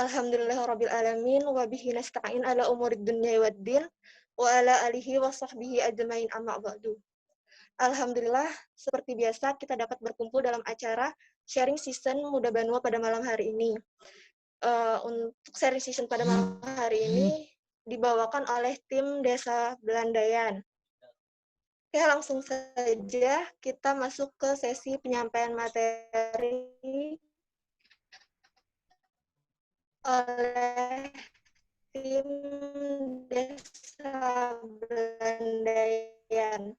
Alhamdulillahirabbil alamin wa bihi nasta'in ala umurid dunya waddin wa ala alihi wa sahbihi ajmain amma ba'du. Alhamdulillah, seperti biasa kita dapat berkumpul dalam acara sharing season Muda Banua pada malam hari ini. Untuk sharing season pada malam hari ini dibawakan oleh tim Desa Belandayan. Oke, langsung saja kita masuk ke sesi penyampaian materi oleh tim Desa Belandayan.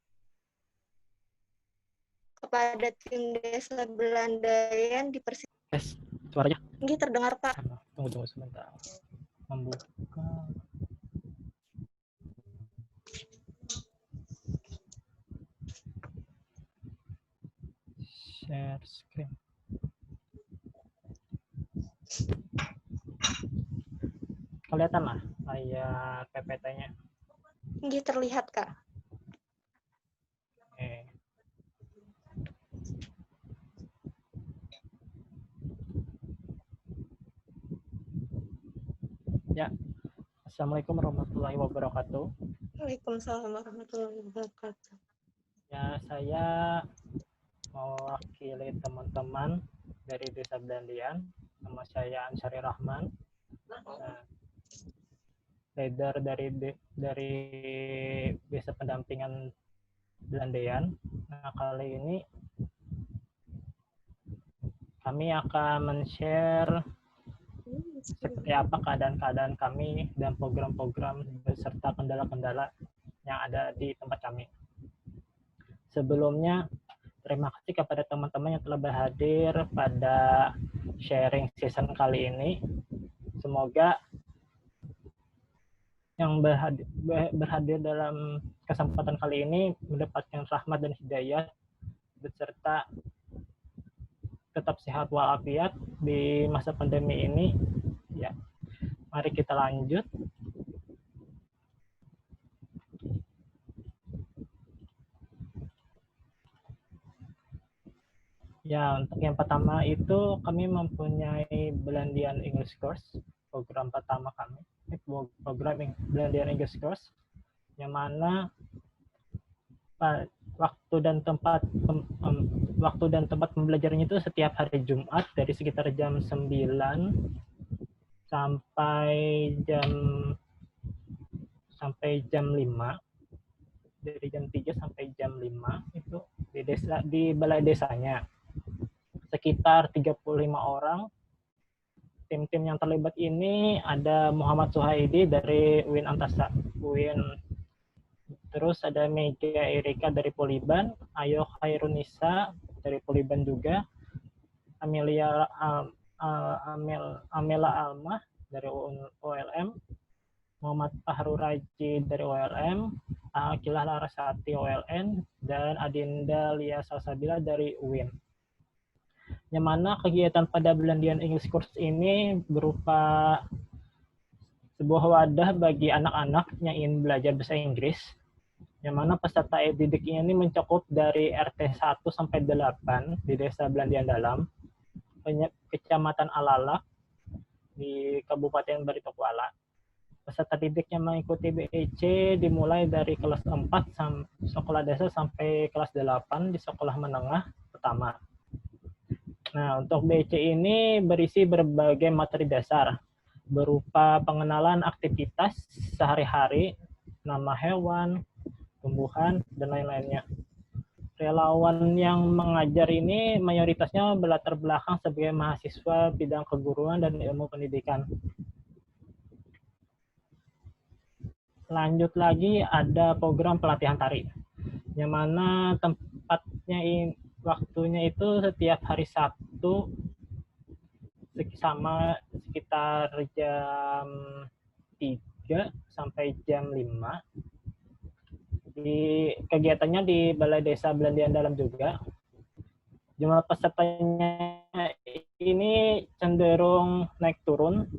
Kepada tim Desa Belandayan dipersilakan. Tes, suaranya. Ini terdengar, Pak. Tunggu sebentar. Membuka. Share screen. Kelihatan lah layar PPT-nya. Ini terlihat, Kak. Oke. Ya, Assalamualaikum warahmatullahi wabarakatuh. Waalaikumsalam warahmatullahi wabarakatuh. Ya, saya mewakili teman-teman dari Desa Belandian. Nama saya Ansari Rahman. Leader dari Desa Pendampingan Belandian. Nah, kali ini kami akan men-share seperti apa keadaan-keadaan kami dan program-program beserta kendala-kendala yang ada di tempat kami. Sebelumnya, terima kasih kepada teman-teman yang telah berhadir pada sharing season kali ini. Semoga yang berhadir dalam kesempatan kali ini mendapatkan rahmat dan hidayah beserta tetap sehat walafiat di masa pandemi ini. Ya, mari kita lanjut. Ya, untuk yang pertama itu kami mempunyai Belandian English Course, program pertama kami. Program Belandian English Course, yang mana waktu dan tempat pembelajarannya itu setiap hari Jumat dari sekitar jam 9 sampai jam 5. Dari jam 3 sampai jam 5 itu di balai desanya. Sekitar 35 orang. Tim-tim yang terlibat ini ada Muhammad Suhaidi dari UIN Antasa, terus ada Mega Erika dari Poliban, Ayo Khairunisa dari Poliban juga, Amela Almah dari OLM, Muhammad Fahru Raji dari OLM, Akilah Larasati OLN, dan Adinda Lia Salsabila dari UIN. Yang mana kegiatan pada Belandian English Course ini berupa sebuah wadah bagi anak-anak yang ingin belajar bahasa Inggris, yang mana peserta didik ini mencakup dari RT 1 sampai 8 di Desa Belandian Dalam, Kecamatan Alalak di Kabupaten Baritokuala. Peserta didiknya mengikuti BEC dimulai dari kelas 4 sekolah desa sampai kelas 8 di sekolah menengah pertama. Nah, untuk BEC ini berisi berbagai materi dasar, berupa pengenalan aktivitas sehari-hari, nama hewan, tumbuhan, dan lain-lainnya. Relawan yang mengajar ini mayoritasnya berlatar belakang sebagai mahasiswa bidang keguruan dan ilmu pendidikan. Lanjut lagi ada program pelatihan tari, yang mana waktunya itu setiap hari Sabtu sama sekitar jam 3 sampai jam 5. Kegiatannya di Balai Desa Belandian Dalam juga. Jumlah pesertanya ini cenderung naik turun.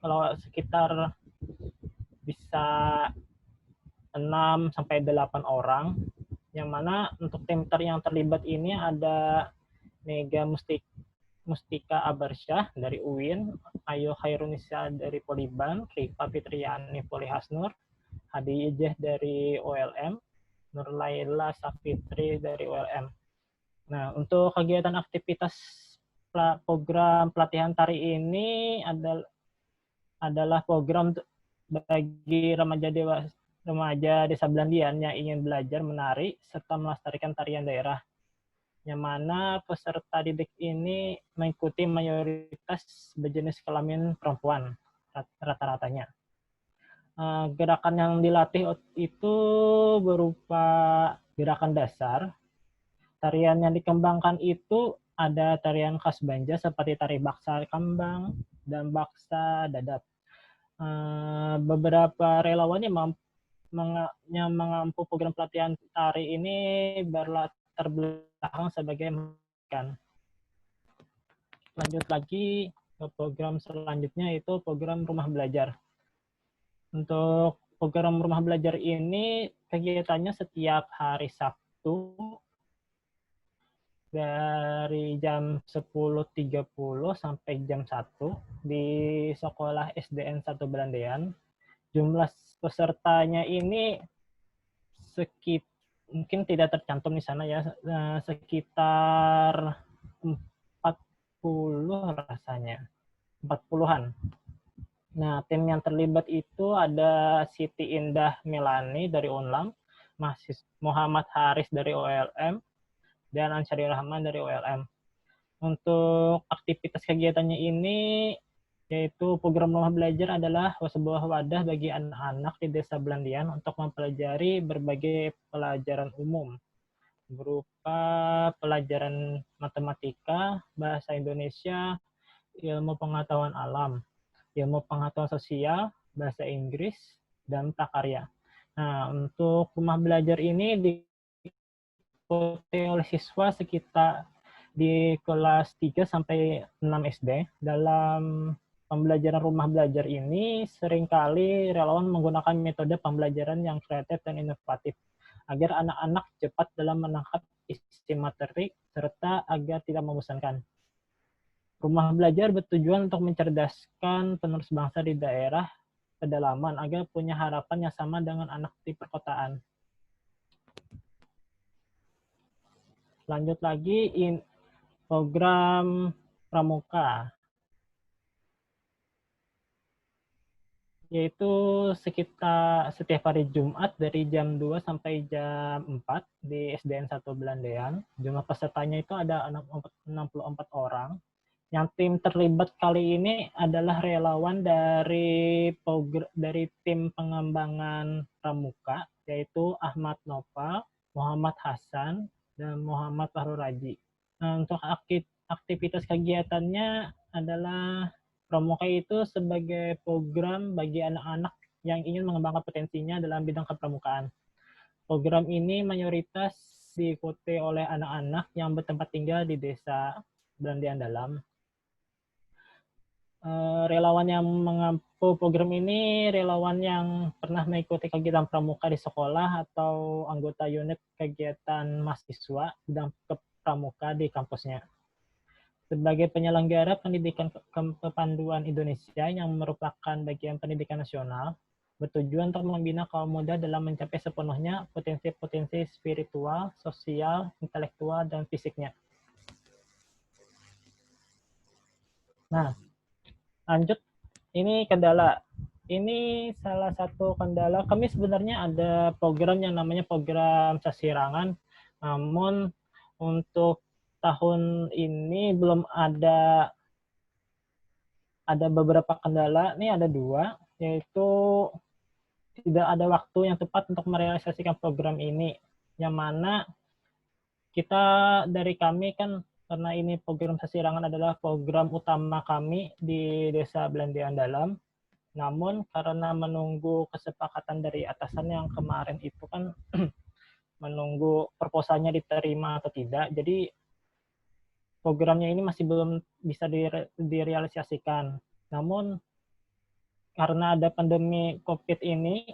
Kalau sekitar bisa 6 sampai 8 orang. Yang mana untuk tim yang terlibat ini ada Mega Mustika Abarsyah dari UIN, Ayu Khairunisa dari Poliban, Rifa Fitriani Polihasnur, Hadi Ijeh dari OLM, Nur Laila Safitri dari OLM. Nah, untuk kegiatan aktivitas program pelatihan tari ini adalah program bagi remaja desa Belandian yang ingin belajar menari serta melestarikan tarian daerah, yang mana peserta didik ini mengikuti mayoritas berjenis kelamin perempuan rata-ratanya. Gerakan yang dilatih itu berupa gerakan dasar. Tarian yang dikembangkan itu ada tarian khas Banja seperti tari baksa kambang dan baksa dadap. Beberapa relawan yang mengampu program pelatihan tari ini berlatar belakang sebagai kan. Lanjut lagi ke program selanjutnya, yaitu program rumah belajar. Untuk program rumah belajar ini kegiatannya setiap hari Sabtu dari jam 10.30 sampai jam 1 di Sekolah SDN 1 Belandean. Jumlah pesertanya ini mungkin tidak tercantum di sana ya, sekitar 40 rasanya, 40-an. Nah, tim yang terlibat itu ada Siti Indah Melani dari UNLAM, Muhammad Haris dari OLM, dan Ansari Rahman dari OLM. Untuk aktivitas kegiatannya ini, yaitu program rumah belajar adalah sebuah wadah bagi anak-anak di Desa Belandian untuk mempelajari berbagai pelajaran umum, berupa pelajaran matematika, bahasa Indonesia, ilmu pengetahuan alam, ilmu pengetahuan sosial, bahasa Inggris, dan prakarya. Nah, untuk rumah belajar ini diikuti oleh siswa sekitar di kelas 3 sampai 6 SD. Dalam pembelajaran rumah belajar ini seringkali relawan menggunakan metode pembelajaran yang kreatif dan inovatif agar anak-anak cepat dalam menangkap isi materi serta agar tidak membosankan. Rumah belajar bertujuan untuk mencerdaskan penerus bangsa di daerah pedalaman agar punya harapan yang sama dengan anak di perkotaan. Lanjut lagi, program pramuka, yaitu sekitar setiap hari Jumat dari jam 2 sampai jam 4 di SDN 1 Belandean. Jumlah pesertanya itu ada 64 orang. Yang tim terlibat kali ini adalah relawan dari tim pengembangan pramuka, yaitu Ahmad Nova, Muhammad Hasan, dan Muhammad Fahru Raji. Nah, untuk aktivitas kegiatannya adalah pramuka itu sebagai program bagi anak-anak yang ingin mengembangkan potensinya dalam bidang kepramukaan. Program ini mayoritas diikuti oleh anak-anak yang bertempat tinggal di Desa Belandian Dalam. Relawan yang mengampu program ini relawan yang pernah mengikuti kegiatan pramuka di sekolah atau anggota unit kegiatan mahasiswa bidang pramuka di kampusnya. Sebagai penyelenggara pendidikan kepanduan Indonesia yang merupakan bagian pendidikan nasional, bertujuan untuk membina kaum muda dalam mencapai sepenuhnya potensi-potensi spiritual, sosial, intelektual, dan fisiknya. Nah, lanjut, ini kendala. Ini salah satu kendala. Kami sebenarnya ada program yang namanya program Sasirangan, namun untuk tahun ini belum ada beberapa kendala. Ini ada 2, yaitu tidak ada waktu yang tepat untuk merealisasikan program ini. Yang mana dari kami kan, karena ini program Sasirangan adalah program utama kami di Desa Belandian Dalam. Namun karena menunggu kesepakatan dari atasan yang kemarin itu kan menunggu proposalnya diterima atau tidak, jadi programnya ini masih belum bisa direalisasikan. Namun karena ada pandemi COVID ini,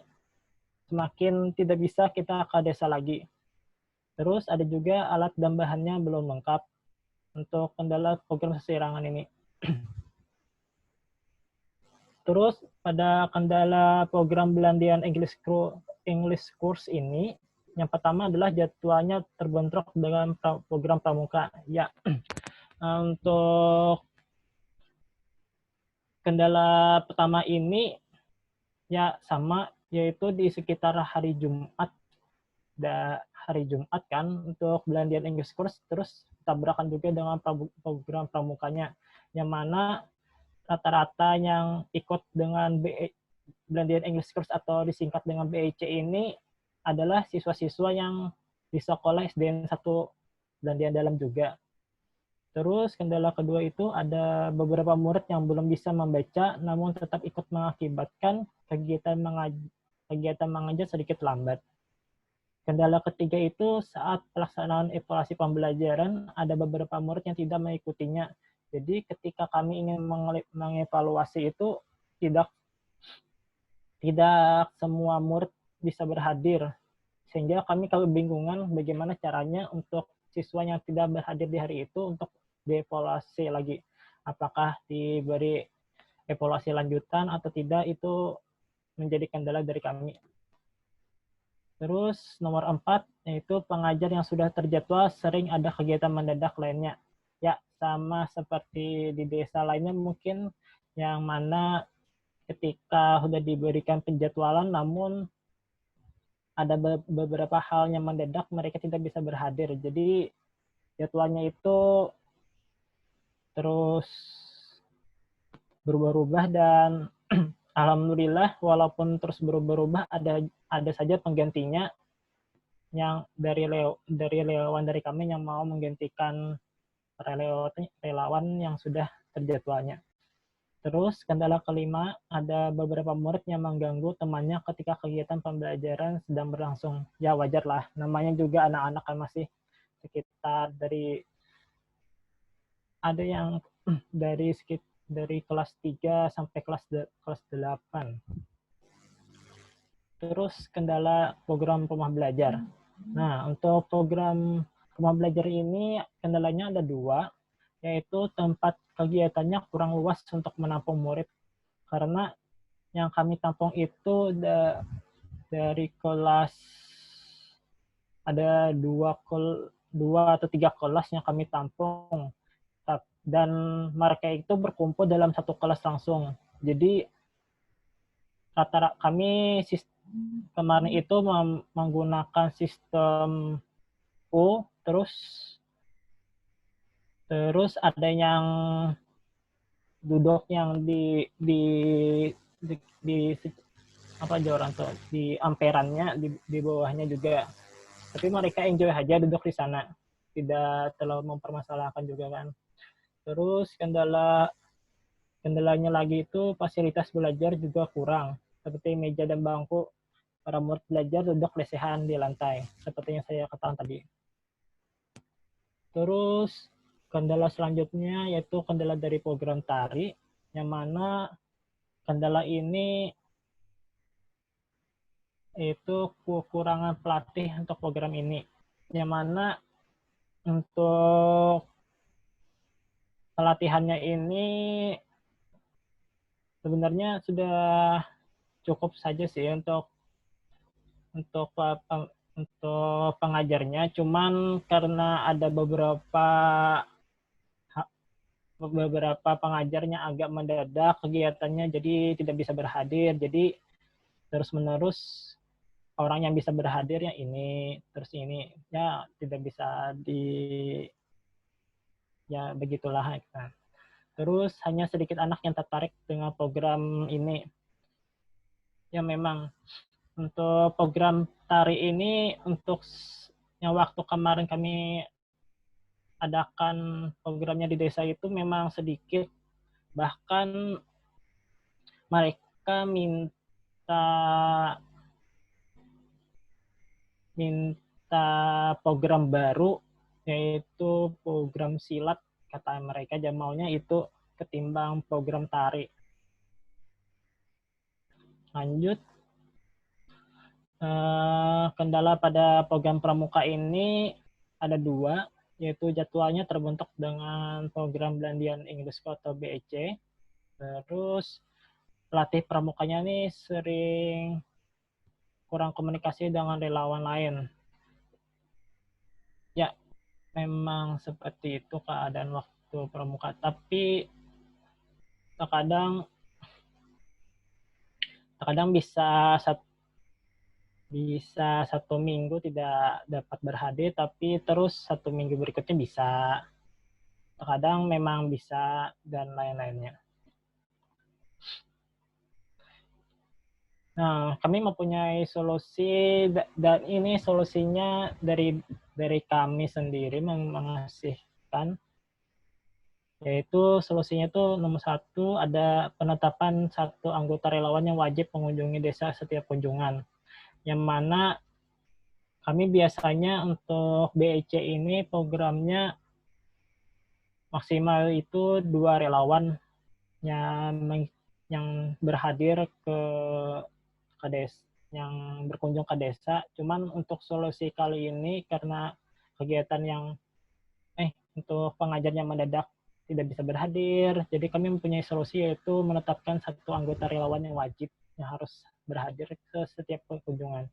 semakin tidak bisa kita ke desa lagi. Terus ada juga alat dan bahannya belum lengkap. untuk kendala program sesirangan ini. Terus pada kendala program Belandian English Course ini, yang pertama adalah jadwalnya terbentrok dengan program pramuka. Ya, untuk kendala pertama ini ya sama, yaitu di sekitar hari Jumat kan untuk Belandian English Course, terus tabrakan juga dengan program pramukanya, yang mana rata-rata yang ikut dengan Belandian English Course atau disingkat dengan BEC ini adalah siswa-siswa yang di sekolah SDN 1 Belandian Dalam juga. Terus kendala kedua itu ada beberapa murid yang belum bisa membaca namun tetap ikut mengakibatkan kegiatan mengajar sedikit lambat. Kendala ketiga itu saat pelaksanaan evaluasi pembelajaran ada beberapa murid yang tidak mengikutinya. Jadi ketika kami ingin mengevaluasi itu tidak semua murid bisa berhadir, sehingga kami kebingungan bagaimana caranya untuk siswa yang tidak berhadir di hari itu untuk dievaluasi lagi. Apakah diberi evaluasi lanjutan atau tidak, itu menjadi kendala dari kami. Terus nomor 4, yaitu pengajar yang sudah terjadwal sering ada kegiatan mendadak lainnya. Ya, sama seperti di desa lainnya mungkin, yang mana ketika sudah diberikan penjadwalan namun ada beberapa hal yang mendadak mereka tidak bisa berhadir. Jadi jadwalnya itu terus berubah-ubah dan alhamdulillah walaupun terus berubah-ubah ada saja penggantinya yang dari relawan dari kami yang mau menggantikan relawan yang sudah terjadwalnya. Terus kendala kelima, ada beberapa murid yang mengganggu temannya ketika kegiatan pembelajaran sedang berlangsung. Ya wajar lah, namanya juga anak-anak kan masih sekitar ada yang dari kelas 3 sampai kelas 8. Terus kendala program rumah belajar. Nah, untuk program rumah belajar ini kendalanya ada 2, yaitu tempat kegiatannya kurang luas untuk menampung murid. Karena yang kami tampung itu dari kelas, ada 2 atau 3 kelas yang kami tampung. Dan mereka itu berkumpul dalam satu kelas langsung. Jadi rata-rata kami kemarin itu menggunakan sistem U, terus ada yang duduk yang di apa aja tuh di amperannya di bawahnya juga, tapi mereka enjoy aja duduk di sana, tidak terlalu mempermasalahkan juga kan. Terus kendalanya lagi itu fasilitas belajar juga kurang, seperti meja dan bangku. Para murid belajar duduk lesehan di lantai, seperti yang saya katakan tadi. Terus kendala selanjutnya yaitu kendala dari program tari, yang mana kendala ini itu kekurangan pelatih untuk program ini, yang mana untuk pelatihannya ini sebenarnya sudah cukup saja sih untuk pengajarnya, cuman karena ada beberapa pengajarnya agak mendadak kegiatannya, jadi tidak bisa berhadir. Jadi terus-menerus orang yang bisa berhadir ya ini, terus ini ya tidak bisa ya begitulah. Nah, terus hanya sedikit anak yang tertarik dengan program ini. Ya memang untuk program tari ini, untuk yang waktu kemarin kami adakan programnya di desa itu memang sedikit, bahkan mereka minta program baru, yaitu program silat, kata mereka maunya itu ketimbang program tari. Lanjut, kendala pada program pramuka ini ada 2, yaitu jadwalnya terbentuk dengan program Belajar Inggris atau BEC. Terus pelatih pramukanya nih sering kurang komunikasi dengan relawan lain. Ya, memang seperti itu keadaan waktu pramuka. Tapi terkadang bisa 1 minggu tidak dapat berhadir, tapi terus 1 minggu berikutnya bisa. Terkadang memang bisa dan lain-lainnya. Nah, kami mempunyai solusi dan ini solusinya dari kami sendiri mengasihkan, yaitu solusinya itu nomor 1 ada penetapan 1 anggota relawan yang wajib mengunjungi desa setiap kunjungan, yang mana kami biasanya untuk BEC ini programnya maksimal itu 2 relawan yang berhadir ke desa, yang berkunjung ke desa. Cuman untuk solusi kali ini karena kegiatan yang untuk pengajarnya mendadak tidak bisa berhadir, jadi kami mempunyai solusi yaitu menetapkan 1 anggota relawan yang wajib yang harus berhadir ke setiap kunjungan.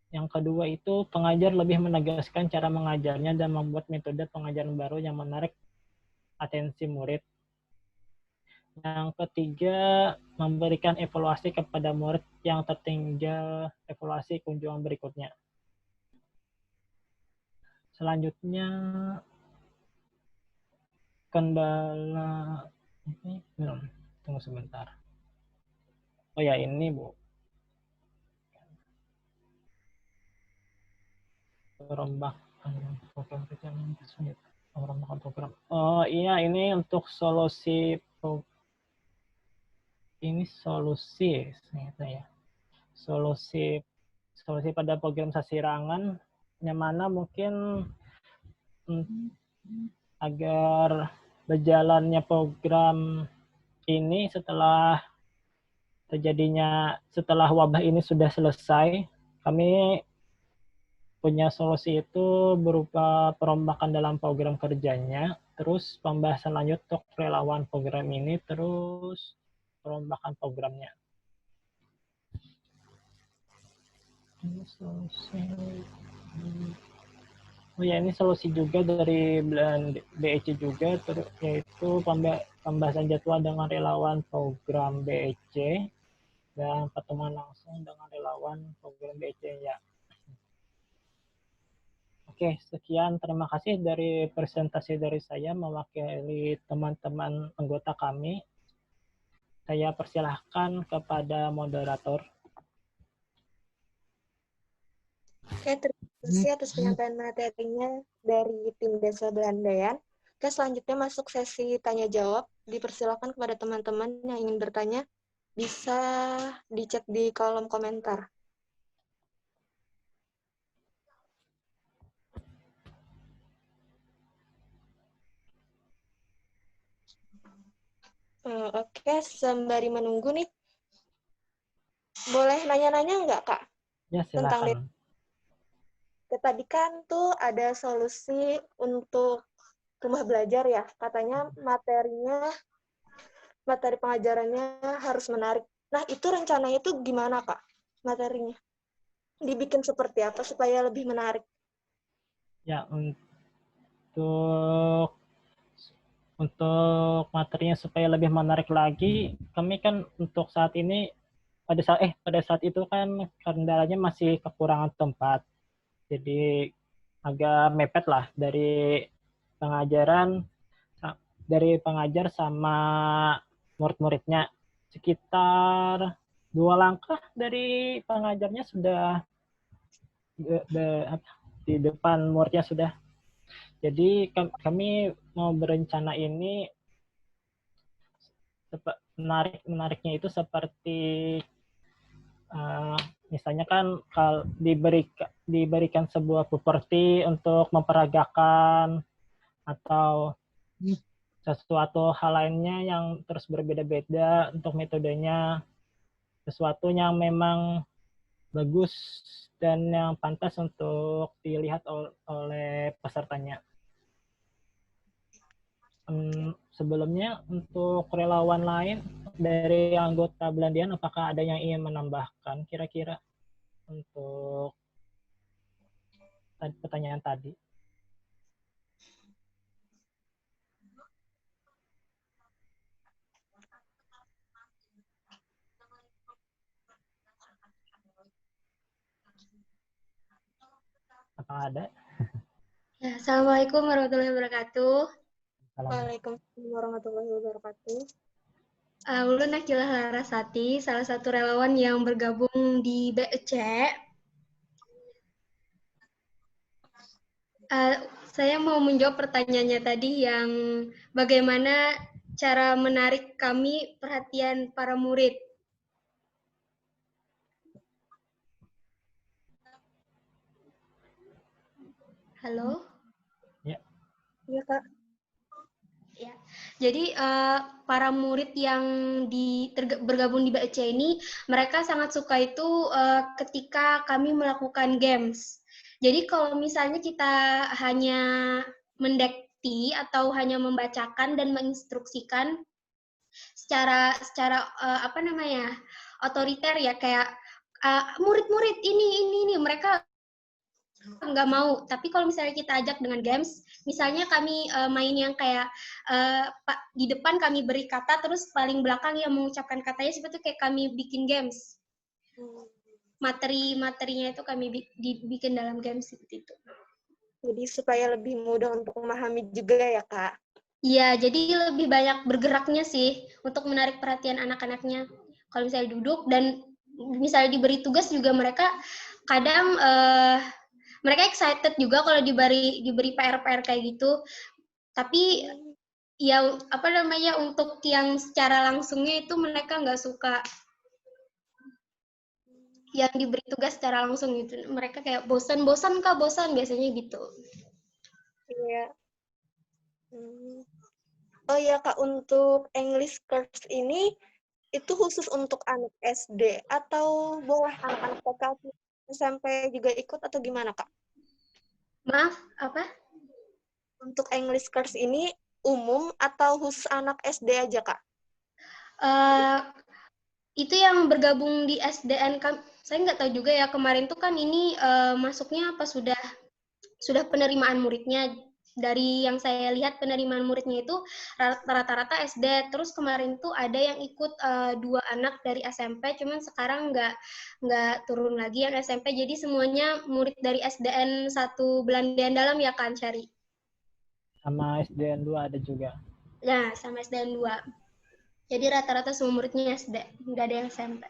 Yang kedua itu pengajar lebih menegaskan cara mengajarnya dan membuat metode pengajaran baru yang menarik atensi murid. Yang ketiga, memberikan evaluasi kepada murid yang tertinggal evaluasi kunjungan berikutnya. Selanjutnya, kendala ini belum. Tunggu sebentar. Oh ya, ini Bu. Perombakan program. Oh iya, ini untuk solusi ya. Solusi pada program Sasirangan yang mana mungkin agar berjalannya program ini setelah wabah ini sudah selesai, kami punya solusi itu berupa perombakan dalam program kerjanya, terus pembahasan lanjut untuk relawan program ini, terus perombakan programnya. Oh ya, ini solusi juga dari BEC juga, yaitu pembahasan jadwal dengan relawan program BEC dan pertemuan langsung dengan relawan program BEC ya. Oke, sekian. Terima kasih dari presentasi dari saya mewakili teman-teman anggota kami. Saya persilahkan kepada moderator. Oke, terima kasih atas penyampaian materinya dari tim Desa Belandaian. Oke, selanjutnya masuk sesi tanya-jawab. Dipersilakan kepada teman-teman yang ingin bertanya, bisa dicek di kolom komentar. Oke, sembari menunggu nih, boleh nanya-nanya nggak, Kak? Ya, silakan. Tadi kan tuh ada solusi untuk rumah belajar ya. Katanya materi pengajarannya harus menarik. Nah, itu rencananya itu gimana, Kak? Materinya? Dibikin seperti apa supaya lebih menarik? Ya, untuk materinya supaya lebih menarik lagi, kami kan untuk saat ini pada saat itu kan kendalanya masih kekurangan tempat. Jadi agak mepet lah dari pengajar sama murid-muridnya. Sekitar 2 langkah dari pengajarnya sudah di depan muridnya sudah. Jadi kami mau berencana ini menariknya itu seperti misalnya kan kalau diberikan sebuah properti untuk memperagakan atau sesuatu hal lainnya yang terus berbeda-beda untuk metodenya, sesuatu yang memang bagus dan yang pantas untuk dilihat oleh pesertanya. Sebelumnya untuk relawan lain dari anggota Belandian, apakah ada yang ingin menambahkan kira-kira untuk pertanyaan tadi? Apa ada? Ya, Assalamualaikum warahmatullahi wabarakatuh. Waalaikumsalam warahmatullahi wabarakatuh. Ulun Nakilah Larasati, salah satu relawan yang bergabung di BEC. Saya mau menjawab pertanyaannya tadi yang bagaimana cara menarik kami perhatian para murid. Halo? Ya. Iya, Kak. Ya, jadi para murid yang bergabung di BEC ini, mereka sangat suka itu ketika kami melakukan games. Jadi kalau misalnya kita hanya mendekti atau hanya membacakan dan menginstruksikan secara apa namanya otoriter ya, kayak murid-murid ini mereka nggak mau. Tapi kalau misalnya kita ajak dengan games, misalnya kami main yang kayak di depan kami beri kata, terus paling belakang yang mengucapkan katanya, seperti kayak kami bikin games. Materinya itu kami dibikin dalam games seperti itu. Jadi supaya lebih mudah untuk memahami juga ya, Kak? Iya, jadi lebih banyak bergeraknya sih untuk menarik perhatian anak-anaknya. Kalau misalnya duduk dan misalnya diberi tugas juga mereka kadang mereka excited juga kalau diberi PR-PR kayak gitu. Tapi ya apa namanya untuk yang secara langsungnya itu mereka nggak suka yang diberi tugas secara langsung gitu. Mereka kayak bosan biasanya gitu. Iya. Oh iya, Kak, untuk English course ini itu khusus untuk anak SD atau boleh anak-anak TK SMP juga ikut atau gimana, Kak? Maaf, apa? Untuk English course ini umum atau khusus anak SD aja, Kak? Itu yang bergabung di SDN, saya nggak tahu juga ya, kemarin tuh kan ini masuknya apa sudah penerimaan muridnya. Dari yang saya lihat penerimaan muridnya itu rata-rata SD. Terus kemarin tuh ada yang ikut 2 anak dari SMP, cuman sekarang nggak turun lagi yang SMP. Jadi semuanya murid dari SDN 1 Belandian Dalam ya kan, Syari? Sama SDN 2 ada juga. Nah, sama SDN 2. Jadi rata-rata semua muridnya SD, nggak ada yang SMP.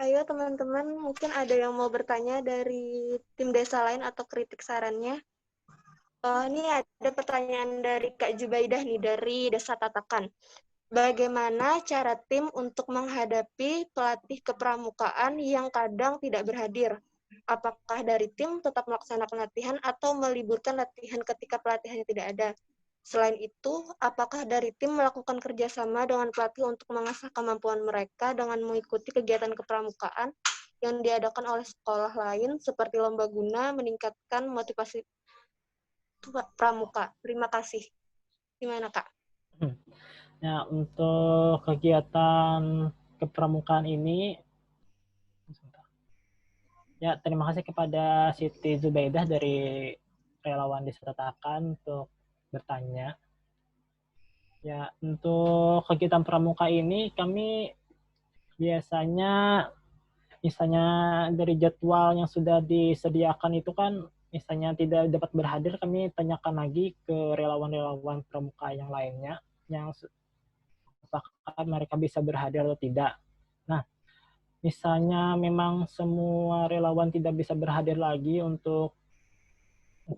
Ayo teman-teman, mungkin ada yang mau bertanya dari tim desa lain atau kritik sarannya. Ini ada pertanyaan dari Kak Jubaidah nih, dari Desa Tatakan. Bagaimana cara tim untuk menghadapi pelatih kepramukaan yang kadang tidak berhadir? Apakah dari tim tetap melaksanakan latihan atau meliburkan latihan ketika pelatihannya tidak ada? Selain itu, apakah dari tim melakukan kerjasama dengan pelatih untuk mengasah kemampuan mereka dengan mengikuti kegiatan kepramukaan yang diadakan oleh sekolah lain seperti lomba guna meningkatkan motivasi pramuka? Terima kasih. Gimana, Kak? Ya, untuk kegiatan kepramukaan ini, ya terima kasih kepada Siti Zubaidah dari relawan Desa Tatakan untuk bertanya. Ya, untuk kegiatan pramuka ini kami biasanya misalnya dari jadwal yang sudah disediakan itu kan misalnya tidak dapat berhadir, kami tanyakan lagi ke relawan-relawan pramuka yang lainnya yang apakah mereka bisa berhadir atau tidak. Nah, misalnya memang semua relawan tidak bisa berhadir lagi untuk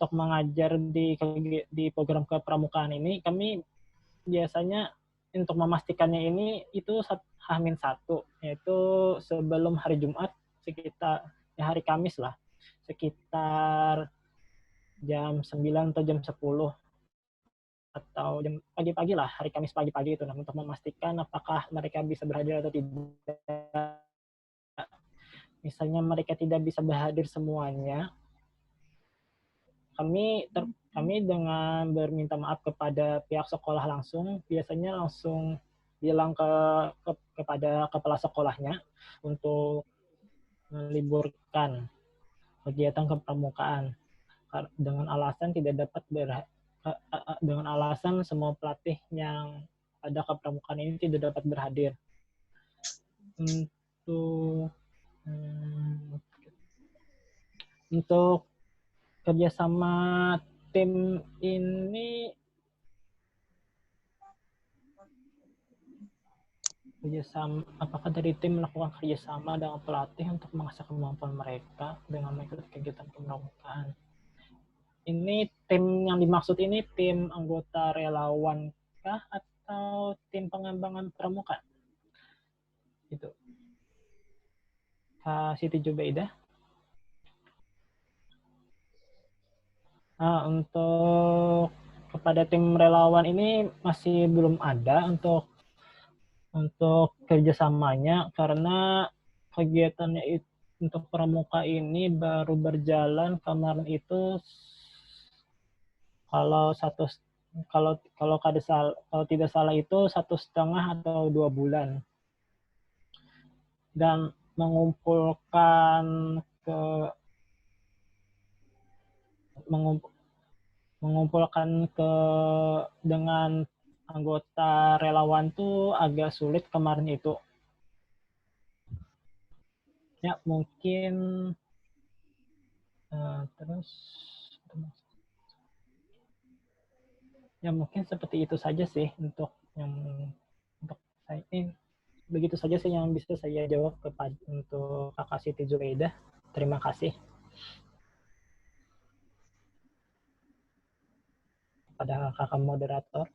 mengajar di program kepramukaan ini, kami biasanya untuk memastikannya ini itu H-1, yaitu sebelum hari Jumat sekitar hari Kamis lah, sekitar jam 9 atau jam 10. atau jam pagi-pagi lah, hari Kamis pagi-pagi itu, nah, untuk memastikan apakah mereka bisa berhadir atau tidak. Misalnya mereka tidak bisa berhadir semuanya, kami dengan berminta maaf kepada pihak sekolah langsung, biasanya langsung bilang kepada kepala sekolahnya untuk meliburkan kegiatan kepramukaan dengan alasan tidak dapat dengan alasan semua pelatih yang ada kepramukaan ini tidak dapat berhadir. Untuk kerjasama tim ini, apakah dari tim melakukan kerjasama dengan pelatih untuk mengasah kemampuan mereka dengan mengikuti kegiatan kepramukaan? Ini tim yang dimaksud ini tim anggota relawan kah atau tim pengembangan pramuka? Itu. Kak Siti Jubaidah. Nah, untuk kepada tim relawan ini masih belum ada untuk kerjasamanya, karena kegiatannya itu untuk pramuka ini baru berjalan kemarin itu kalau tidak salah itu 1,5 atau 2 bulan, dan mengumpulkan dengan anggota relawan tuh agak sulit kemarin itu. Ya mungkin terus ya mungkin seperti itu saja sih untuk saya ini. Begitu saja sih yang bisa saya jawab untuk Kakak Siti Zubaidah. Terima kasih. Pada Kakak moderator.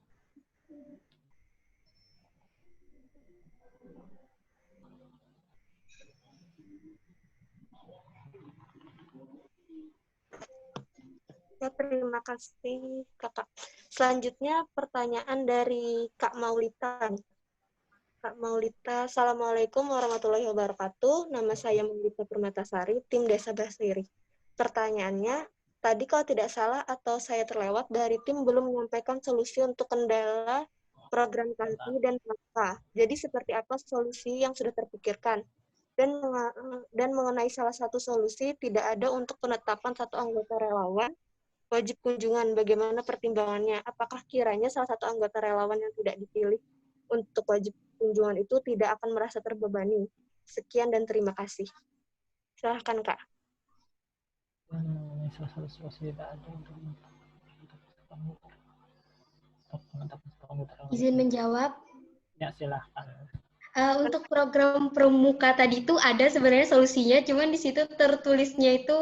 Ya, terima kasih Kakak. Selanjutnya pertanyaan dari Kak Maulita. Kak Maulita, Assalamualaikum warahmatullahi wabarakatuh. Nama saya Maulita Permatasari, tim Desa Basiri. Pertanyaannya, tadi kalau tidak salah atau saya terlewat, dari tim belum menyampaikan solusi untuk kendala program KANTI dan PAKA. Jadi seperti apa solusi yang sudah terpikirkan? Dan mengenai salah satu solusi, tidak ada untuk penetapan satu anggota relawan wajib kunjungan, bagaimana pertimbangannya? Apakah kiranya salah satu anggota relawan yang tidak dipilih untuk wajib kunjungan itu tidak akan merasa terbebani? Sekian dan terima kasih. Silahkan, Kak. Salah satu solusi tidak ada untuk Izin menjawab. Ya, silahkan. Untuk program pramuka tadi itu ada sebenarnya solusinya, cuman di situ tertulisnya itu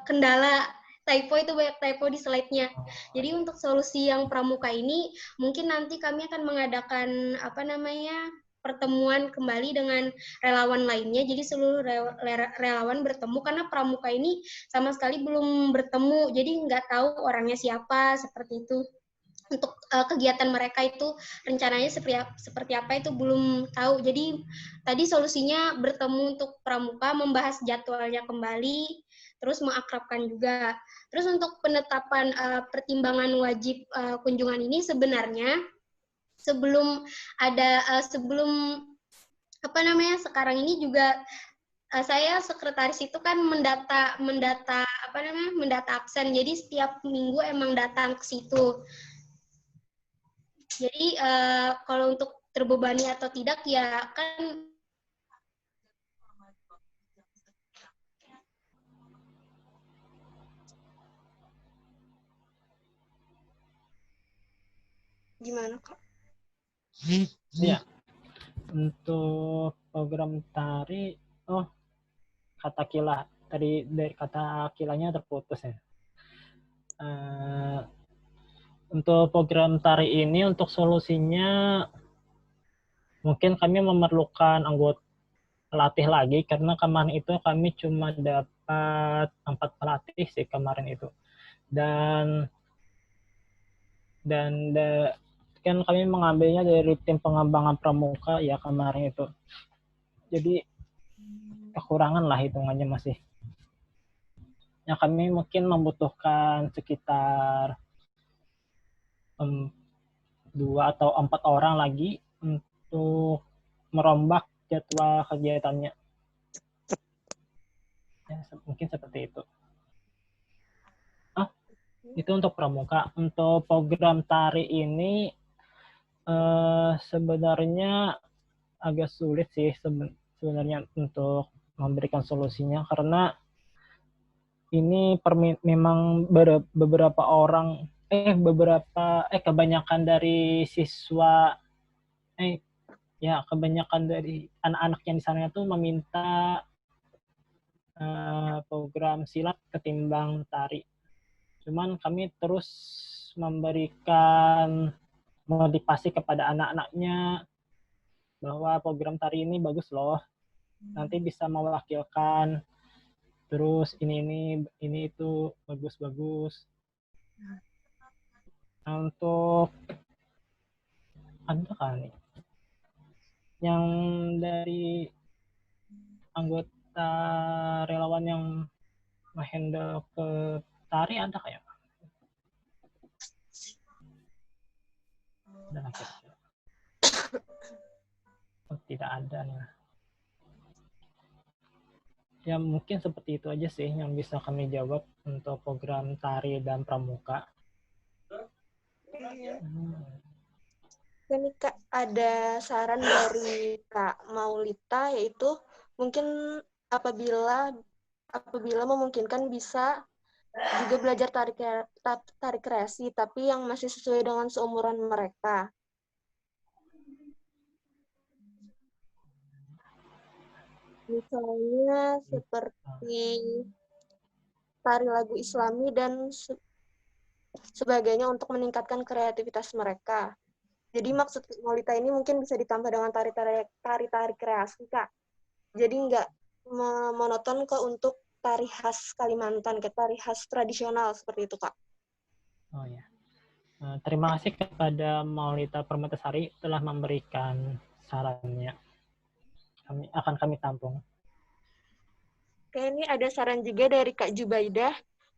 kendala typo, itu banyak typo di slide-nya. Jadi untuk solusi yang pramuka ini mungkin nanti kami akan mengadakan pertemuan kembali dengan relawan lainnya. Jadi seluruh relawan bertemu, karena pramuka ini sama sekali belum bertemu. Jadi nggak tahu orangnya siapa, seperti itu. Untuk kegiatan mereka itu rencananya seperti apa itu belum tahu. Jadi tadi solusinya bertemu untuk pramuka, membahas jadwalnya kembali, terus mengakrabkan juga. Terus untuk penetapan pertimbangan wajib kunjungan ini sebenarnya sebelum sekarang ini juga saya sekretaris itu kan mendata absen. Jadi setiap minggu emang datang ke situ. Jadi kalau untuk terbebani atau tidak ya kan gimana, Kak? Ya, untuk program tari, kata Kila tadi, dari kata Kilanya terputus ya. Untuk program tari ini, untuk solusinya mungkin kami memerlukan anggota pelatih lagi, karena kemarin itu kami cuma dapat 4 pelatih sih kemarin itu. Dan Dan kan kami mengambilnya dari tim pengembangan pramuka ya kemarin itu. Jadi kekurangan lah hitungannya masih. Ya kami mungkin membutuhkan sekitar 2 atau 4 orang lagi untuk merombak jadwal kegiatannya. Ya, mungkin seperti itu. Itu untuk pramuka. Untuk program tari ini sebenarnya agak sulit sih sebenarnya untuk memberikan solusinya karena ini memang beberapa orang kebanyakan dari siswa kebanyakan dari anak-anak yang di sana itu meminta program silat ketimbang tari. Cuman kami terus memberikan motivasi kepada anak-anaknya bahwa program tari ini bagus loh, nanti bisa mewakilkan, terus ini itu bagus. Nah, untuk ada kan nih yang dari anggota relawan yang menghandle ke tari ada kayak tidak ada nih. Ya mungkin seperti itu aja sih yang bisa kami jawab untuk program tari dan pramuka. Ini Kak, ada saran dari Kak Maulita, yaitu mungkin apabila memungkinkan bisa juga belajar tari kreasi, tapi yang masih sesuai dengan seumuran mereka. Misalnya seperti tari lagu Islami dan sebagainya untuk meningkatkan kreativitas mereka. Jadi maksud Maulita ini mungkin bisa ditambah dengan tari kreasi, Kak. Jadi nggak monoton ke untuk tari khas Kalimantan, ke tari khas tradisional seperti itu, Kak. Oh ya. Terima kasih kepada Maulita Permatasari telah memberikan sarannya. Kami tampung. Oke, ini ada saran juga dari Kak Jubaidah.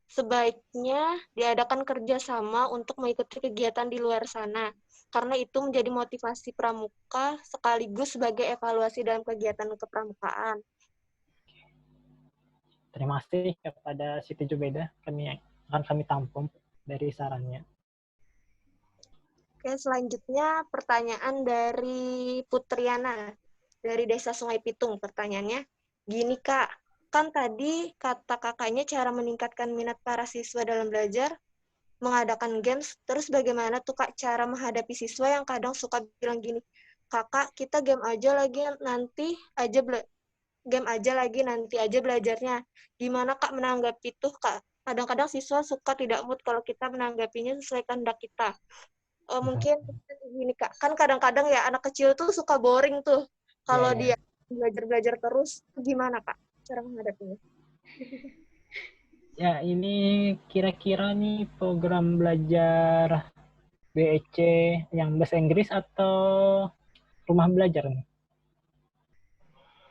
Sebaiknya diadakan kerjasama untuk mengikuti kegiatan di luar sana, karena itu menjadi motivasi pramuka sekaligus sebagai evaluasi dalam kegiatan kepramukaan. Terima kasih kepada Siti Jubaidah, akan kami tampung dari sarannya. Oke, selanjutnya pertanyaan dari Putriana dari Desa Sungai Pitung. Pertanyaannya, gini Kak, kan tadi kata kakaknya cara meningkatkan minat para siswa dalam belajar, mengadakan games, terus bagaimana tuh Kak cara menghadapi siswa yang kadang suka bilang gini, Kakak, kita game aja lagi nanti aja belajarnya. Gimana Kak menanggapi itu Kak? Kadang-kadang siswa suka tidak mood kalau kita menanggapinya sesuai kehendak kita. Mungkin gini Kak, kan kadang-kadang ya anak kecil tuh suka boring tuh. Kalau dia belajar terus, gimana Kak cara menghadapinya? Ya, ini kira-kira nih program belajar BEC yang bahasa Inggris atau rumah belajar nih?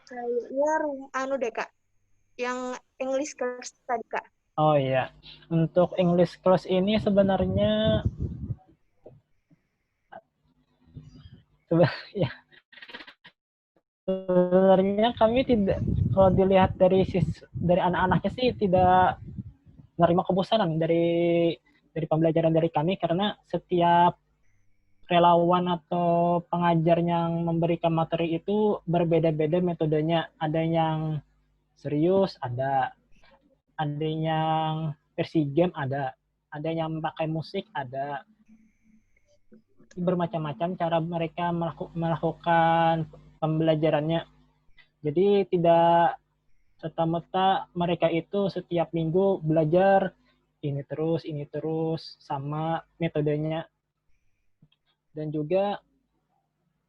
Kayaknya deh Kak, yang English class tadi Kak. Oh iya, untuk English class ini sebenarnya sebenarnya kami tidak, kalau dilihat dari anak-anaknya sih tidak menerima kebosanan dari pembelajaran dari kami, karena setiap relawan atau pengajar yang memberikan materi itu berbeda-beda metodenya. Ada yang serius, ada yang versi game, ada yang pakai musik, ada bermacam-macam cara mereka melakukan pembelajarannya. Jadi tidak serta-merta mereka itu setiap minggu belajar ini terus sama metodenya. Dan juga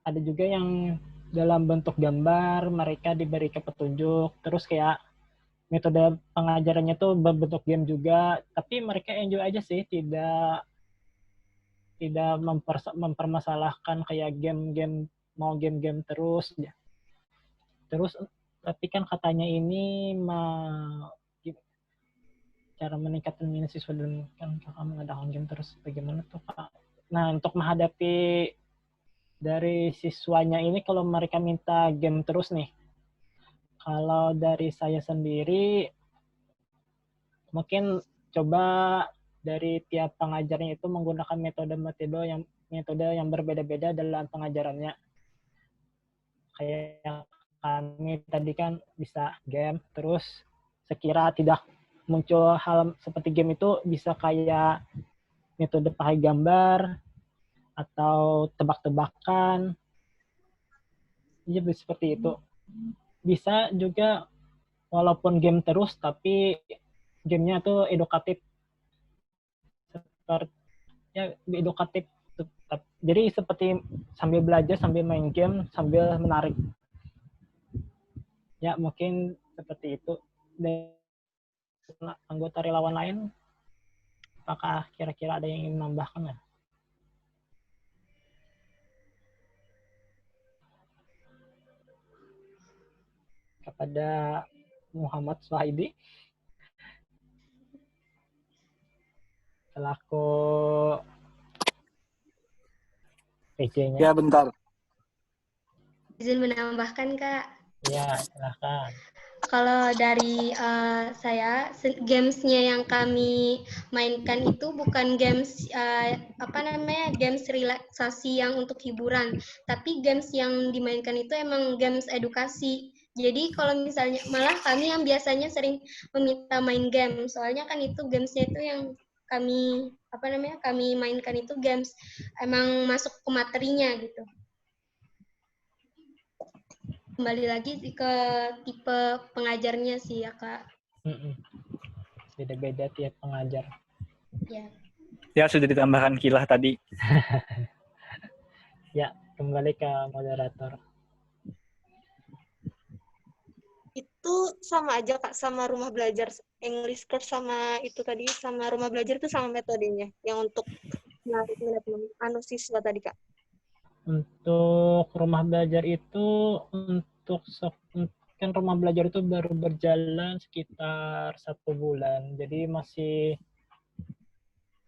ada juga yang dalam bentuk gambar, mereka diberikan petunjuk, terus kayak metode pengajarannya tuh berbentuk game juga, tapi mereka enjoy aja sih, tidak tidak mempermasalahkan kayak game-game, mau game-game terus ya. Terus tapi kan katanya ini cara meningkatkan minat siswa dan kan kakak mengadakan game terus, bagaimana tuh kak? Nah, untuk menghadapi dari siswanya ini kalau mereka minta game terus nih, kalau dari saya sendiri mungkin coba dari tiap pengajarnya itu menggunakan metode yang berbeda-beda dalam pengajarannya. Kayak kami tadi kan bisa game, terus sekira tidak muncul hal seperti game itu bisa kayak metode pakai gambar atau tebak-tebakan. Iya, seperti itu. Bisa juga walaupun game terus tapi gamenya tuh edukatif, seperti ya edukatif tetap. Jadi seperti sambil belajar sambil main game sambil menarik. Ya mungkin seperti itu. Dan anggota relawan lain, apakah kira-kira ada yang ingin menambahkan ya? Kepada Muhammad Swahidi selaku PC-nya. Ya, bentar. Izin menambahkan, Kak. Ya, silahkan. Kalau dari saya, gamesnya yang kami mainkan itu bukan games games relaksasi yang untuk hiburan, tapi games yang dimainkan itu emang games edukasi. Jadi kalau misalnya malah kami yang biasanya sering meminta main game, soalnya kan itu gamesnya itu yang kami mainkan itu games emang masuk ke materinya gitu. Kembali lagi ke tipe pengajarnya sih ya, Kak. Beda-beda tiap pengajar. Ya. Ya, sudah ditambahkan Kilah tadi. Ya, kembali ke moderator. Itu sama aja Kak, sama rumah belajar English Course sama itu tadi, sama rumah belajar itu sama metodenya yang untuk menarik minat siswa tadi Kak. Untuk rumah belajar itu kan rumah belajar itu baru berjalan sekitar 1 bulan, jadi masih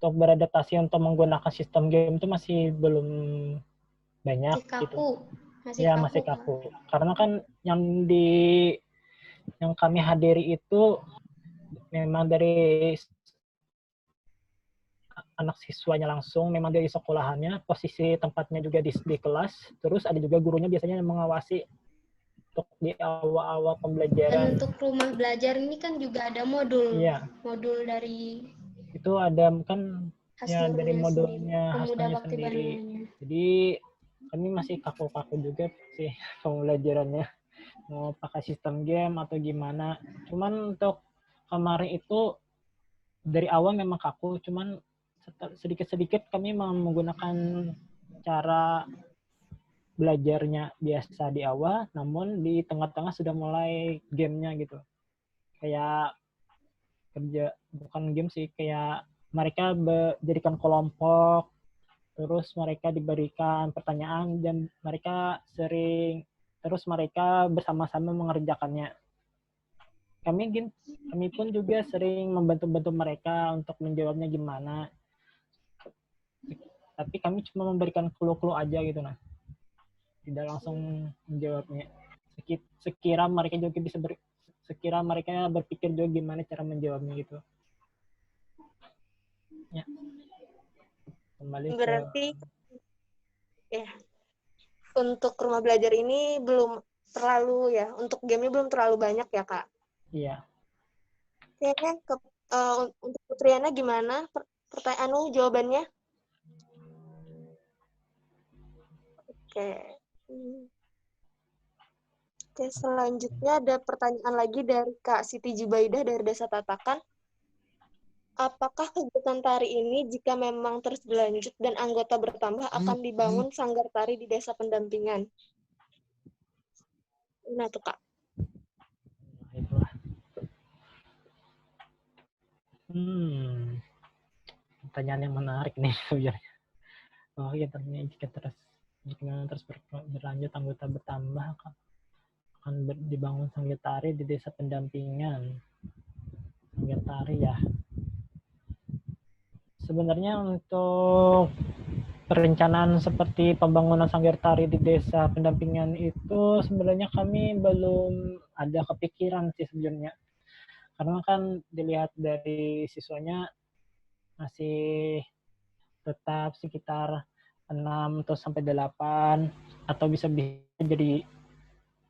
untuk beradaptasi untuk menggunakan sistem game itu masih belum banyak gitu. Masih kaku. Karena kan yang kami hadiri itu memang dari anak siswanya langsung, memang dari sekolahannya, posisi tempatnya juga di kelas, terus ada juga gurunya biasanya yang mengawasi untuk di awal-awal pembelajaran. Dan untuk rumah belajar ini kan juga ada modul. Iya. Modul dari itu ada kan ya dari modulnya Hasnurnya sendiri. Jadi kami masih kaku-kaku juga sih pembelajarannya, mau pakai sistem game atau gimana. Cuman untuk kemarin itu dari awal memang kaku, cuman sedikit-sedikit kami menggunakan cara belajarnya biasa di awal, namun di tengah-tengah sudah mulai gamenya gitu. Kayak kerja, bukan game sih, kayak mereka jadikan kelompok, terus mereka diberikan pertanyaan dan mereka bersama-sama mengerjakannya. Kami pun juga sering membantu mereka untuk menjawabnya gimana. Tapi kami cuma memberikan clue-clue aja gitu nah. Tidak langsung menjawabnya. Sekira mereka berpikir juga gimana cara menjawabnya gitu. Ya. Berarti ya untuk rumah belajar ini belum terlalu ya, untuk gamenya belum terlalu banyak ya Kak. Iya. Kayaknya untuk Putriana gimana pertanyaan jawabannya? Oke, selanjutnya ada pertanyaan lagi dari Kak Siti Jubaidah dari Desa Tatakan. Apakah kegiatan tari ini jika memang terus berlanjut dan anggota bertambah akan dibangun sanggar tari di desa pendampingan? Nah tuh Kak. Pertanyaan yang menarik nih sebenarnya. bahwa kegiatannya jika terus berlanjut, anggota bertambah, akan dibangun Sanggar Tari di desa pendampingan. Sanggar Tari ya. Sebenarnya untuk perencanaan seperti pembangunan Sanggar Tari di desa pendampingan itu sebenarnya kami belum ada kepikiran sih sebenarnya. Karena kan dilihat dari siswanya masih tetap sekitar 6 atau sampai 8 atau bisa jadi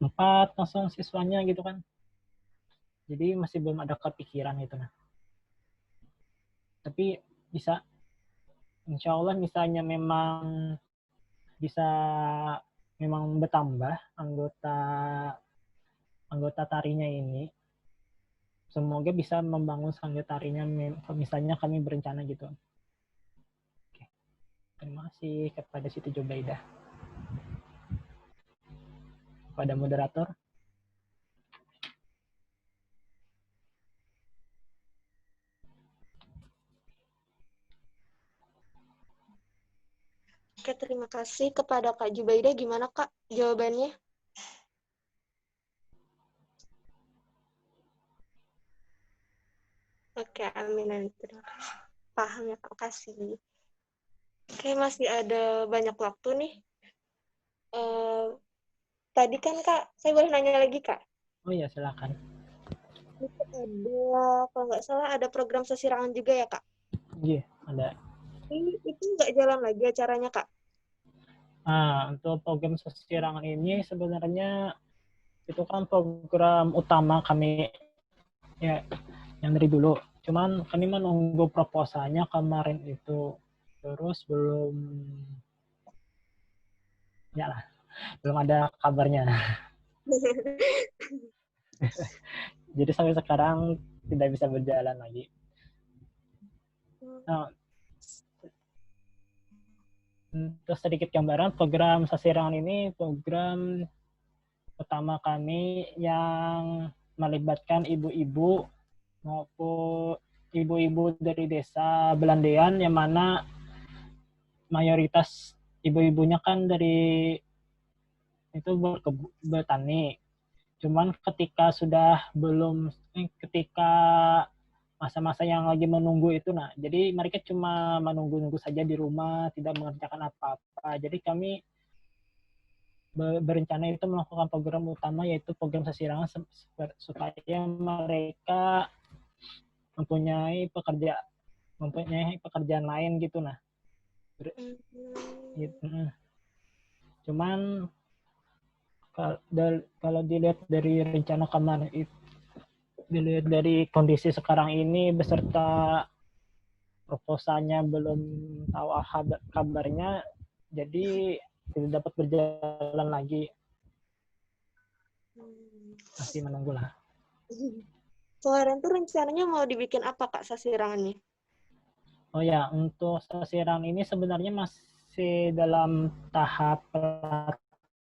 4 langsung siswanya gitu kan. Jadi masih belum ada kepikiran gitu nah. Tapi bisa, insya Allah misalnya memang bisa memang bertambah anggota tarinya ini, semoga bisa membangun sanggar tarinya misalnya kami berencana gitu. Oke. Terima kasih kepada Siti Jubaidah. Kepada moderator. Oke, terima kasih kepada Kak Jubaidah. Gimana Kak jawabannya? Oke, amin. Terima kasih. Paham ya, Kak. Kasih. Oke, masih ada banyak waktu nih. Tadi kan Kak, saya boleh nanya lagi Kak? Oh iya, silakan. Itu ada, kalau nggak salah ada program sesirangan juga ya Kak? Iya, ada. Itu nggak jalan lagi acaranya Kak? Untuk program sesirangan ini sebenarnya itu kan program utama kami ya yang dari dulu. Cuman kami menunggu proposalnya kemarin itu, terus belum ada kabarnya. Jadi sampai sekarang tidak bisa berjalan lagi. Nah, untuk sedikit gambaran, program sesirangan ini program utama kami yang melibatkan ibu-ibu maupun ibu-ibu dari desa Belandean, yang mana mayoritas ibu-ibunya kan dari itu bertani. Cuman ketika ketika masa-masa yang lagi menunggu itu, nah jadi mereka cuma menunggu-nunggu saja di rumah, tidak mengerjakan apa-apa. Jadi kami berencana itu melakukan program utama, yaitu program sesirangan supaya mereka mempunyai pekerjaan lain gitu nah. Cuman kalau dilihat dari rencana kemarin itu, dilihat dari kondisi sekarang ini beserta proposalnya belum tahu kabarnya, jadi tidak dapat berjalan lagi. Masih menunggu lah. Kemarin tuh rencananya mau dibikin apa Kak sesirangannya? Oh ya, untuk sesirangan ini sebenarnya masih dalam tahap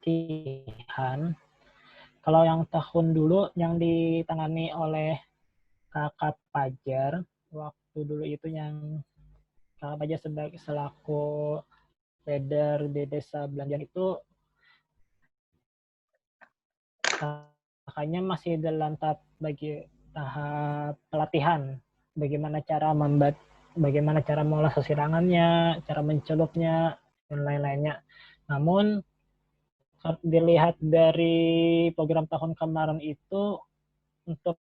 pelatihan. Kalau yang tahun dulu yang ditangani oleh Kakak Pajar, waktu dulu itu yang Kakak Pajar selaku leader di desa Belanjaan itu, makanya masih dalam tahap pelatihan, bagaimana cara mengolah sesirangannya, cara mencelupnya, dan lain-lainnya. Namun dilihat dari program tahun kemarin itu, untuk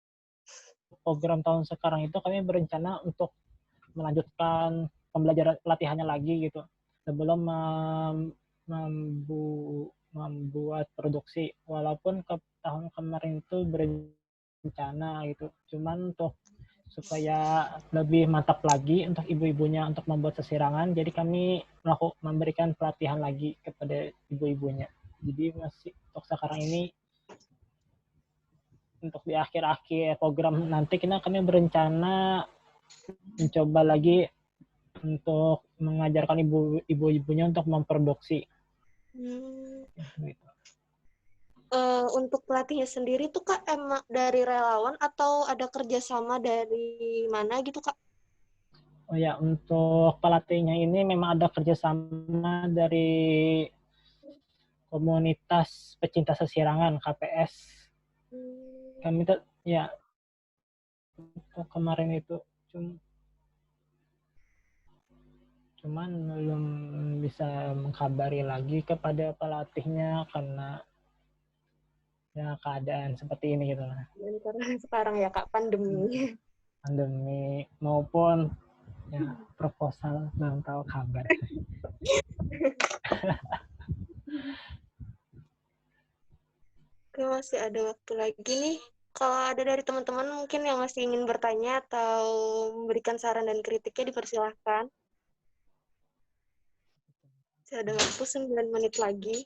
program tahun sekarang itu kami berencana untuk melanjutkan pembelajaran pelatihannya lagi gitu sebelum membuat produksi. Walaupun tahun kemarin itu berencana gitu, cuman untuk supaya lebih mantap lagi untuk ibu-ibunya untuk membuat sesirangan, jadi kami memberikan pelatihan lagi kepada ibu-ibunya. Jadi masih untuk sekarang ini, untuk di akhir-akhir program nanti kami berencana mencoba lagi untuk mengajarkan ibu-ibunya untuk memproduksi. Gitu. Untuk pelatihnya sendiri tuh Kak emang dari relawan atau ada kerjasama dari mana gitu Kak? Oh ya, untuk pelatihnya ini memang ada kerjasama dari komunitas pecinta sesirangan KPS. Kami ya untuk kemarin itu cuman belum bisa mengkabari lagi kepada pelatihnya karena ya keadaan seperti ini gitu lah. Dan karena sekarang ya Kak pandemi. Pandemi maupun ya proposal belum tahu kabar. Oke, masih ada waktu lagi nih. Kalau ada dari teman-teman mungkin yang masih ingin bertanya atau memberikan saran dan kritiknya dipersilahkan. Masih ada waktu 9 menit lagi.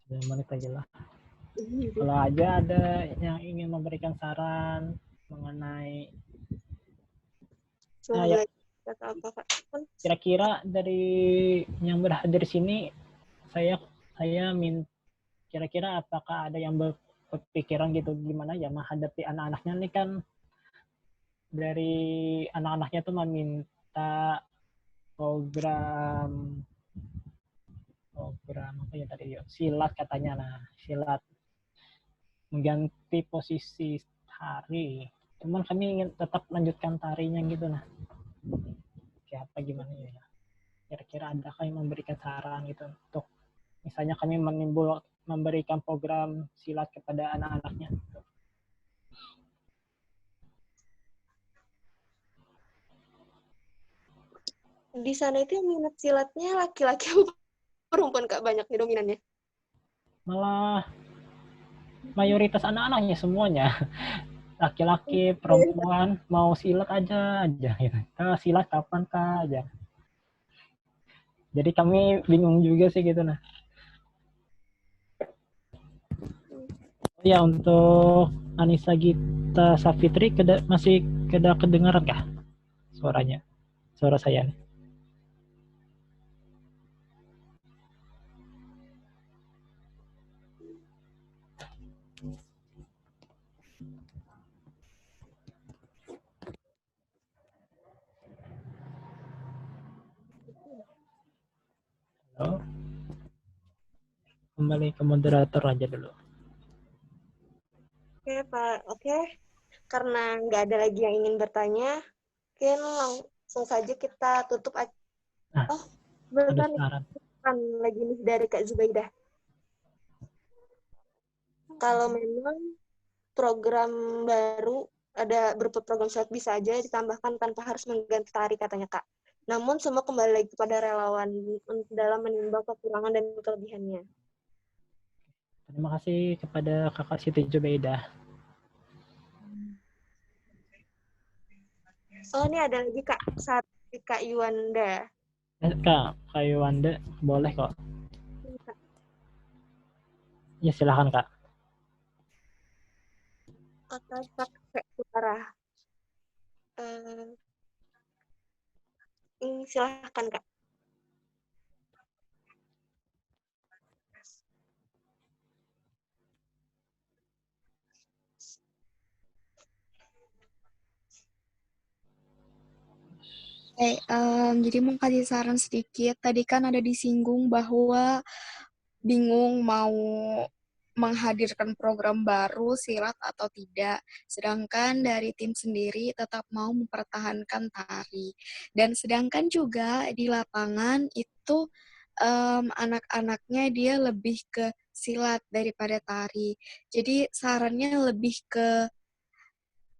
9 menit aja lah. Kalau aja ada yang ingin memberikan saran mengenai ya, apa Kak? Kira-kira dari yang berhadir di sini saya kira-kira apakah ada yang berpikiran gitu gimana ya menghadapi anak-anaknya nih kan dari anak-anaknya tuh meminta program apa ya tadi silat katanya, nah silat mengganti posisi tari, cuman kami ingin tetap lanjutkan tarinya gitu, nah siapa gimana ya, kira-kira adakah yang memberikan saran gitu untuk misalnya kami memberikan program silat kepada anak-anaknya. Di sana itu yang minat silatnya laki-laki atau perempuan Kak banyaknya dominannya? Malah mayoritas anak-anaknya semuanya laki-laki, perempuan, mau silat aja gitu. Silat kapan Kak aja. Jadi kami bingung juga sih gitu nah. Ya untuk Anissa Gita Safitri masih kedengaran kah suaranya? Suara saya nih. Halo? Kembali ke moderator aja dulu. Oke Pak, oke. Karena nggak ada lagi yang ingin bertanya, mungkin langsung saja kita tutup. Nah, ada saran lagi nih dari Kak Zubaidah. Kalau memang program baru ada berupa program silat bisa aja ditambahkan tanpa harus mengganti tari katanya Kak. Namun semua kembali lagi kepada relawan dalam menimbang kekurangan dan kelebihannya. Terima kasih kepada Kakak Siti Zubaidah. Oh, ini ada lagi Kak, Kak Yuanda. Kak Yuanda, boleh kok. Ya silakan Kak. Atau pakai suara. Silahkan Kak. Jadi mau kasih saran sedikit. Tadi kan ada disinggung bahwa bingung mau menghadirkan program baru silat atau tidak. Sedangkan dari tim sendiri tetap mau mempertahankan tari. Dan sedangkan juga di lapangan itu anak-anaknya dia lebih ke silat daripada tari. Jadi sarannya lebih ke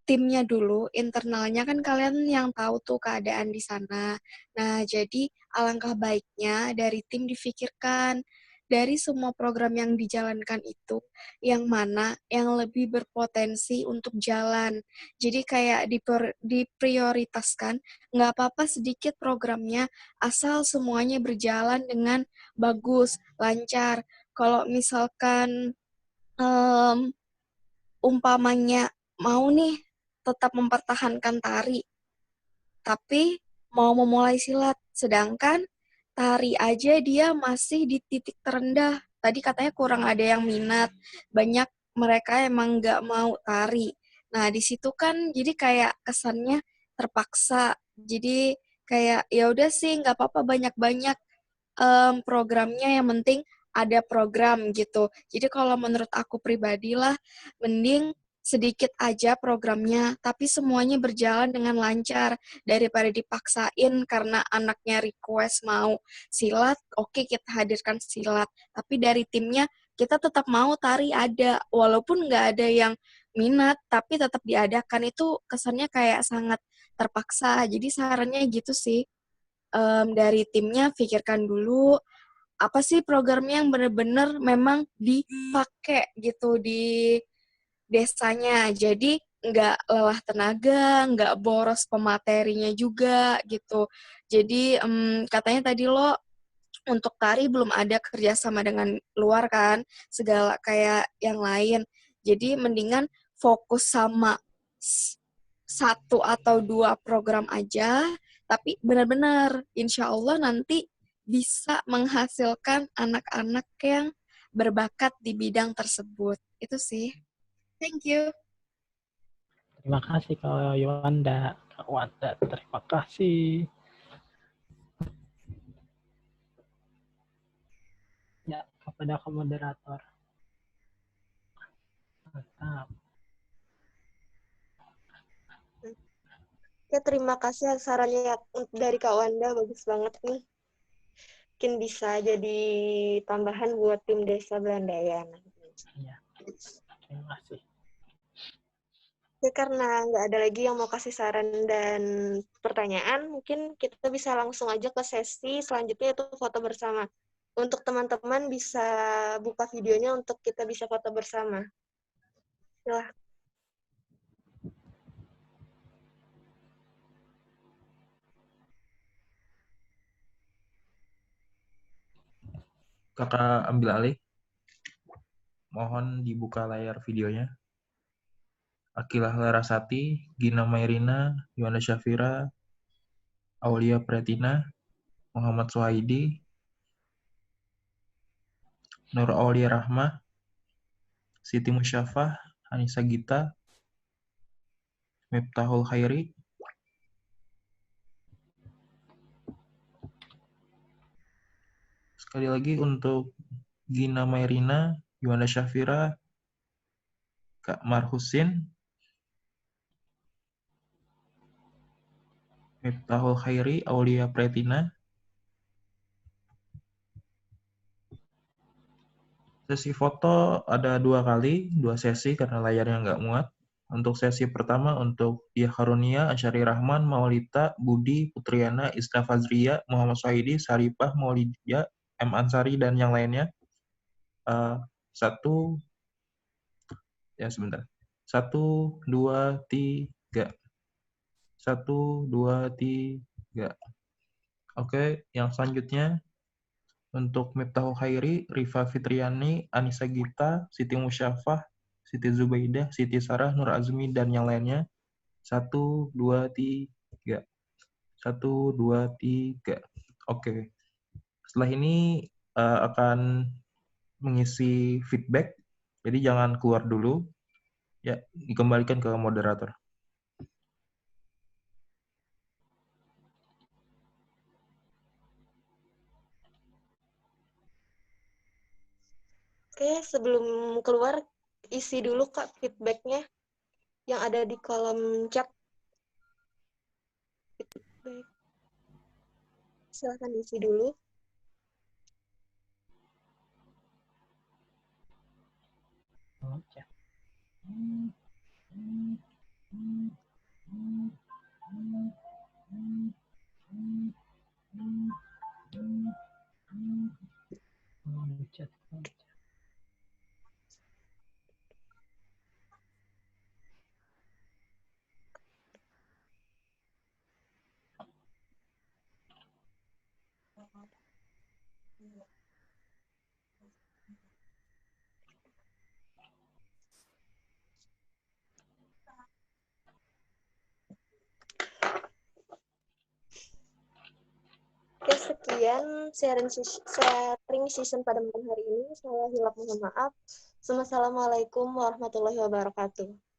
timnya dulu, internalnya kan kalian yang tahu tuh keadaan di sana. Nah, jadi alangkah baiknya dari tim difikirkan dari semua program yang dijalankan itu, yang mana yang lebih berpotensi untuk jalan. Jadi kayak diprioritaskan, nggak apa-apa sedikit programnya, asal semuanya berjalan dengan bagus, lancar. Kalau misalkan umpamanya mau nih tetap mempertahankan tari, tapi mau memulai silat. Sedangkan tari aja dia masih di titik terendah. Tadi katanya kurang ada yang minat. Banyak mereka emang nggak mau tari. Nah, di situ kan jadi kayak kesannya terpaksa Jadi kayak ya udah sih nggak apa-apa banyak-banyak programnya, yang penting ada program gitu. Jadi kalau menurut aku pribadi lah, mending sedikit aja programnya, tapi semuanya berjalan dengan lancar daripada dipaksain karena anaknya request mau silat, oke kita hadirkan silat. Tapi dari timnya kita tetap mau tari ada, walaupun nggak ada yang minat, tapi tetap diadakan. Itu kesannya kayak sangat terpaksa. Jadi sarannya gitu sih, dari timnya pikirkan dulu apa sih programnya yang benar-benar memang dipakai gitu di desanya. Jadi nggak lelah tenaga, nggak boros pematerinya juga gitu. Jadi katanya tadi lo untuk tari belum ada kerjasama dengan luar kan, segala kayak yang lain. Jadi mendingan fokus sama satu atau dua program aja, tapi benar-benar insya Allah nanti bisa menghasilkan anak-anak yang berbakat di bidang tersebut. Itu sih. Thank you. Terima kasih Kak Yolanda. Kak Wanda, terima kasih. Ya, kepada moderator. Mantap. Ya, terima kasih sarannya dari Kak Wanda, bagus banget nih. Mungkin bisa jadi tambahan buat tim Desa Belandayan. Iya, terima kasih. Ya, karena nggak ada lagi yang mau kasih saran dan pertanyaan, mungkin kita bisa langsung aja ke sesi selanjutnya, yaitu foto bersama. Untuk teman-teman bisa buka videonya untuk kita bisa foto bersama. Silahkan. Kakak ambil alih. Mohon dibuka layar videonya. Akilah Larasati, Gina Mairina, Yohana Syafira, Aulia Pretina, Muhammad Suhaidi, Nur Aulia Rahmah, Siti Musyafah, Anissa Gita, Miftahul Khairi, sekali lagi untuk Gina Mairina, Yohana Syafira, Kak Mar Husin, Miftahul Khairi, Aulia Pretina. Sesi foto ada 2 kali, 2 sesi karena layarnya nggak muat. Untuk sesi pertama untuk Dia Karunia, Asyari Rahman, Maulita, Budi, Putriana, Isna Fazria, Muhammad Suhaidi, Saripah, Maulidia, M. Ansari, dan yang lainnya. Sebentar. 1, 2, 3. 1, 2, 3. Oke, yang selanjutnya untuk Miftahul Khairi, Rifa Fitriani, Anissa Gita, Siti Musyafah, Siti Zubaidah, Siti Sarah, Nur Azmi, dan yang lainnya. 1, 2, 3. 1, 2, 3. Oke. Setelah ini akan mengisi feedback, jadi jangan keluar dulu. Ya, dikembalikan ke moderator. Oke, sebelum keluar, isi dulu Kak feedback-nya yang ada di kolom chat. Feedback. Silakan isi dulu. Oke, sekian sharing season pada malam hari ini. Saya hilap mohon maaf. Assalamualaikum warahmatullahi wabarakatuh.